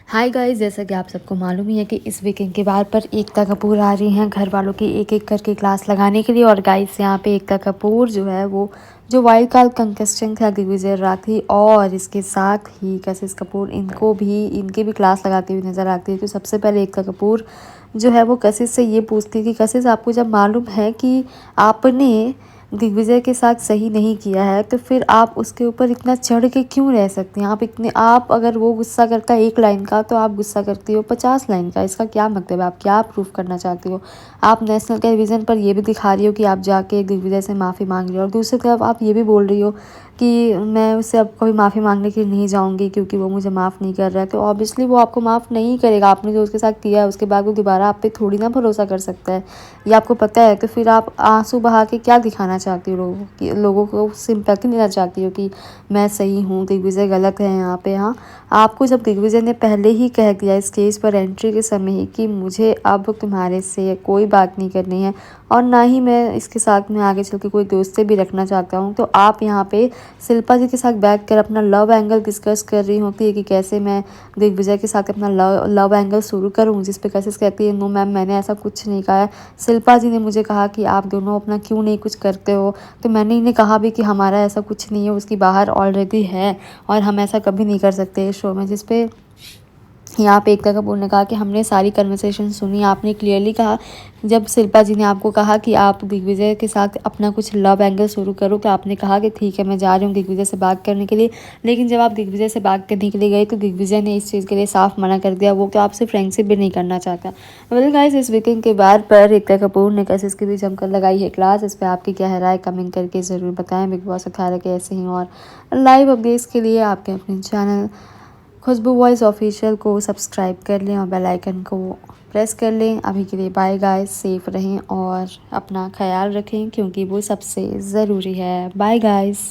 Hi guys, जैसा कि आप सबको मालूम ही है कि इस वीकेंड के बाद पर एकता कपूर आ रही हैं घर वालों की एक एक करके क्लास लगाने के लिए। और गाइस यहाँ पे एकता कपूर जो है वो जो वाइल्ड कार्ड कंटेस्टेंट है दिग्विजय राठी और इसके साथ ही कशिश कपूर इनके भी क्लास लगाती हुई नज़र आती है। तो सबसे पहले एकता कपूर जो है वो कशिश से ये पूछती है कि कशिश, आपको जब मालूम है कि आपने दिग्विजय के साथ सही नहीं किया है तो फिर आप उसके ऊपर इतना चढ़ के क्यों रह सकती हैं? आप अगर वो गुस्सा करता है 1 लाइन का तो आप गुस्सा करती हो 50 लाइन का। इसका क्या मतलब है? आप क्या प्रूफ करना चाहती हो? आप नेशनल टेलीविज़न पर ये भी दिखा रही हो कि आप जाके दिग्विजय से माफ़ी मांग रही हो और दूसरी तरफ आप ये भी बोल रही हो कि मैं उससे अब कभी माफ़ी मांगने के लिए नहीं जाऊँगी क्योंकि वो मुझे माफ़ नहीं कर रहा है। तो ऑब्वियसली वो आपको माफ़ नहीं करेगा। आपने जो उसके साथ किया है उसके बाद वो दोबारा आप पे थोड़ी ना भरोसा कर सकता है, ये आपको पता है। तो फिर आप आंसू बहा के क्या दिखाना चाहती हो? लोगों को सिंपैथी देना चाहती हो कि मैं सही हूँ, दिग्विजय गलत है यहाँ पे। हाँ, आपको जब दिग्विजय ने पहले ही कह दिया स्टेज पर एंट्री के समय ही कि मुझे अब तुम्हारे से कोई बात नहीं करनी है और ना ही मैं इसके साथ में आगे चल के कोई दोस्ती भी रखना चाहता हूँ, तो आप यहाँ पे शिल्पा जी के साथ बैठ कर अपना लव एंगल डिस्कस कर रही होती है कि कैसे मैं दिग्विजय के साथ अपना लव एंगल शुरू करूँ, जिस पे कशिश कहती है नो मैम, मैंने ऐसा कुछ नहीं कहा है। शिल्पा जी ने मुझे कहा कि आप दोनों अपना क्यों नहीं कुछ करते हो, तो मैंने इन्हें कहा भी कि हमारा ऐसा कुछ नहीं है, उसकी बाहर ऑलरेडी है और हम ऐसा कभी नहीं कर सकते इस शो में। जिस पे यहाँ पे एकता कपूर ने कहा कि हमने सारी कन्वर्सेशन सुनी, आपने क्लियरली कहा जब शिल्पा जी ने आपको कहा कि आप दिग्विजय के साथ अपना कुछ लव एंगल शुरू करो, तो आपने कहा कि ठीक है मैं जा रही हूँ दिग्विजय से बात करने के लिए। लेकिन जब आप दिग्विजय से बात करने के लिए गए तो दिग्विजय ने इस चीज़ के लिए साफ मना कर दिया, वो तो आपसे फ्रेंडशिप भी नहीं करना चाहता। वेल गाइस, इस वीकेंड के बाद पर एकता कपूर ने कशिश की भी जमकर लगाई है क्लास। इस पर आपकी क्या राय कमेंट करके ज़रूर बताएं। बिग बॉस 18 के ऐसे ही और लाइव अपडेट्स के लिए आपके अपने चैनल खुशबू वॉइस ऑफिशियल को सब्सक्राइब कर लें और बेल आइकन को प्रेस कर लें। अभी के लिए बाय गाइस, सेफ रहें और अपना ख्याल रखें क्योंकि वो सबसे ज़रूरी है। Bye guys.